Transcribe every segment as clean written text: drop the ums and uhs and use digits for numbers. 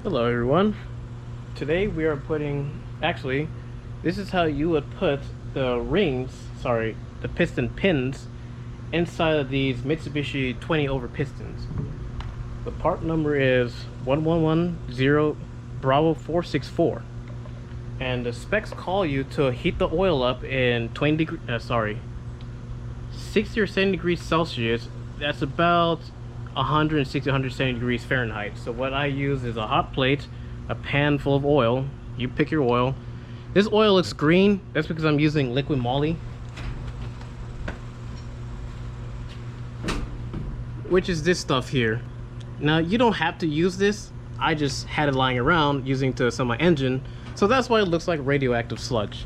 Hello everyone. Today we are actually, this is how you would put the piston pins inside of these Mitsubishi 20 over pistons. The part number is 1110 Bravo 464. And the specs call you to heat the oil up in 60 or 70 degrees Celsius. That's about 160, 170 degrees Fahrenheit. So what I use is a hot plate, a pan full of oil. You pick your oil. This oil looks green. That's because I'm using liquid moly, which is this stuff here. Now you don't have to use this. I just had it lying around using to sell my engine, so that's why it looks like radioactive sludge.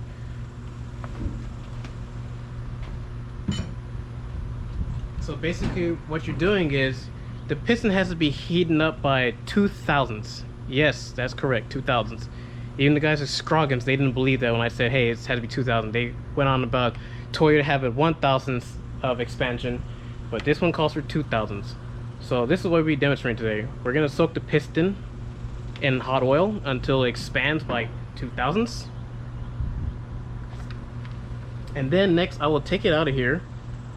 So basically what you're doing is the piston has to be heating up by 2000s. Yes, that's correct, 2000s. Even the guys at Scroggins, they didn't believe that when I said, hey, it had to be 2000. They went on about Toyota having 1000th of expansion, but this one calls for 2000s. So this is what we're demonstrating today. We're gonna soak the piston in hot oil until it expands by 2000s. And then next I will take it out of here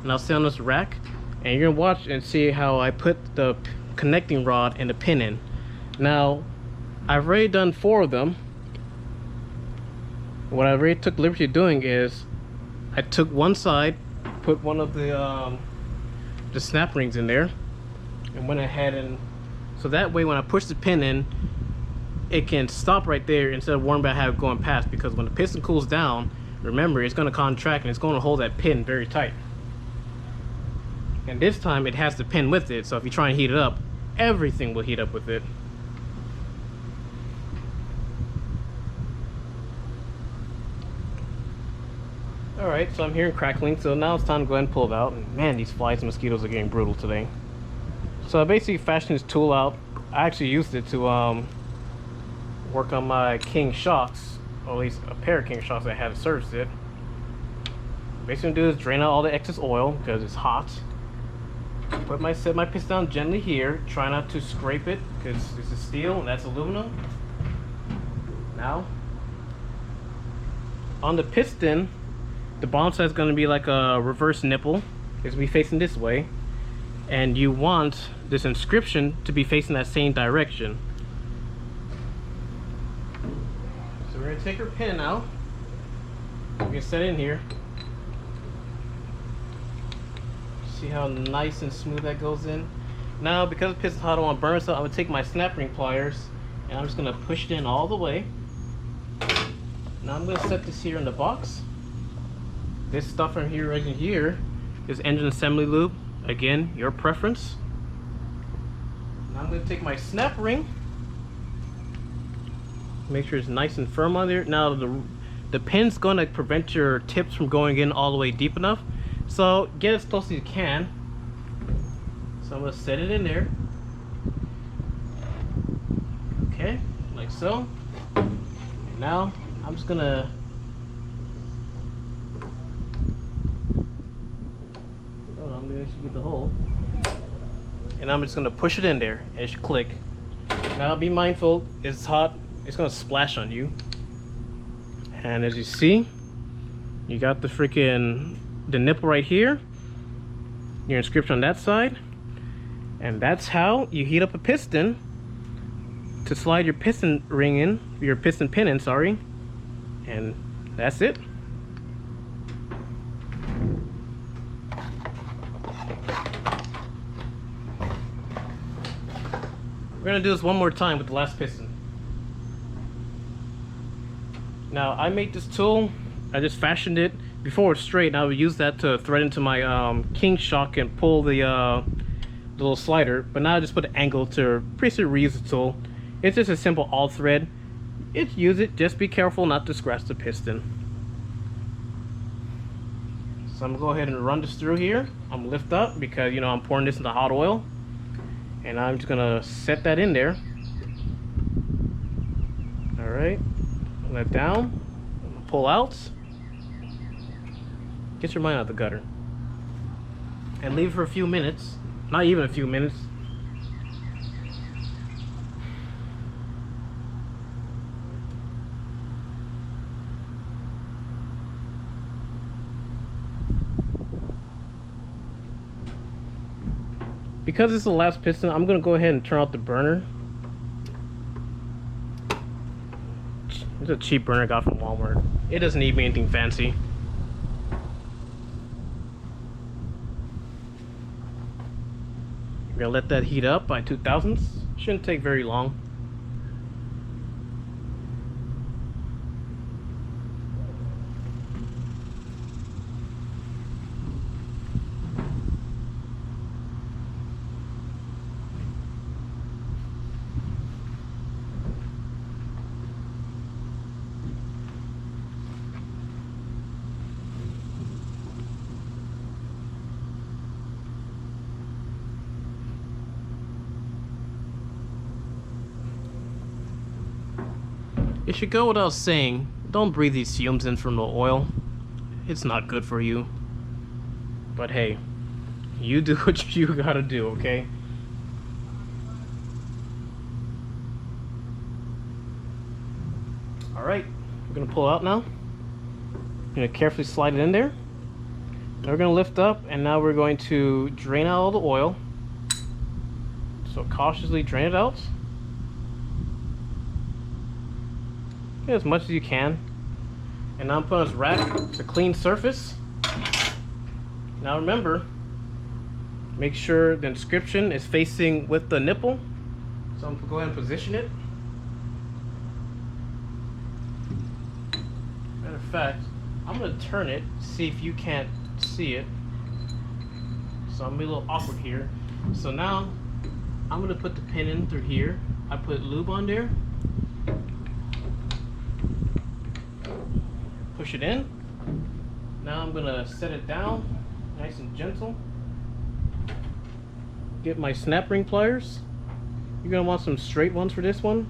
and I'll sit on this rack, and you're gonna watch and see how I put the connecting rod and the pin in. Now I've already done 4 of them. What I already took liberty of doing is I took one side, put one of the snap rings in there, and went ahead and so that way when I push the pin in, it can stop right there instead of worrying about how it's going past, because when the piston cools down, remember, it's going to contract and it's going to hold that pin very tight. And this time it has the pin with it, so if you try and heat it up, everything will heat up with it. Alright, so I'm hearing crackling, so now it's time to go ahead and pull it out. And man, these flies and mosquitoes are getting brutal today. So I basically fashioned this tool out. I actually used it to work on my King shocks, or at least a pair of King shocks I had to service it. Basically what I'm doing is drain out all the excess oil because it's hot. Set my piston down gently here. Try not to scrape it because this is steel and that's aluminum. Now, on the piston, the bottom side is going to be like a reverse nipple. It's going to be facing this way. And you want this inscription to be facing that same direction. So we're going to take our pin out. We're going to set it in here. See how nice and smooth that goes in. Now, because the piston's hot, I don't want to burn, so I'm going to take my snap ring pliers and I'm just going to push it in all the way. Now I'm going to set this here in the box. This stuff from here, right in here, is engine assembly lube. Again, your preference. Now I'm going to take my snap ring, make sure it's nice and firm on there. Now the pin's going to prevent your tips from going in all the way deep enough, so get as close as you can. So I'm going to set it in there. Okay, like so. And now I'm just going to get the hole, and I'm just going to push it in there and it should click. Now be mindful, it's hot, it's going to splash on you. And as you see, you got the nipple right here, your inscription on that side, and that's how you heat up a piston to slide your piston ring in, your piston pin in, sorry, and that's it. We're going to do this one more time with the last piston. Now, I made this tool. I just fashioned it. Before it's straight, and I would use that to thread into my King shock and pull the little slider. But now I just put an angle to basically reuse the tool. It's just a simple all thread. Use it. Just be careful not to scratch the piston. So I'm going to go ahead and run this through here. I'm going to lift up because, you know, I'm pouring this into hot oil. And I'm just gonna set that in there. Alright, let down, pull out, get your mind out the gutter, and leave for a few minutes, not even a few minutes. because it's the last piston, I'm gonna go ahead and turn off the burner. It's a cheap burner I got from Walmart. It doesn't need me anything fancy. We're gonna let that heat up by 2000s. Shouldn't take very long. It should go without saying, don't breathe these fumes in from the oil. It's not good for you. But hey, you do what you gotta do, okay? Alright, we're gonna pull out now. I'm gonna carefully slide it in there. Now we're gonna lift up, and now we're going to drain out all the oil. So cautiously drain it out. Get as much as you can. And now I'm putting this rack to clean surface. Now remember, make sure the inscription is facing with the nipple. So I'm gonna go ahead and position it. Matter of fact, I'm gonna turn it, see if you can't see it. So I'm gonna be a little awkward here. So now I'm gonna put the pin in through here. I put lube on there. Push it in. Now I'm gonna set it down nice and gentle. Get my snap ring pliers. You're gonna want some straight ones for this one.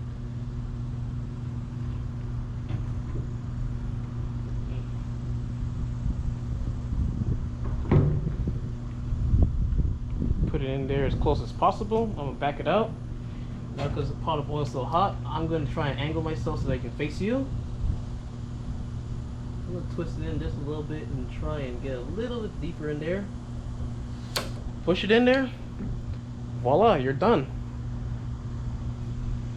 Put it in there as close as possible. I'm gonna back it out. Now because the pot of oil is so hot, I'm gonna try and angle myself so that I can face you. I'm gonna twist it in just a little bit and try and get a little bit deeper in there. Push it in there. Voila, you're done.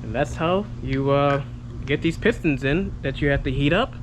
And that's how you get these pistons in that you have to heat up.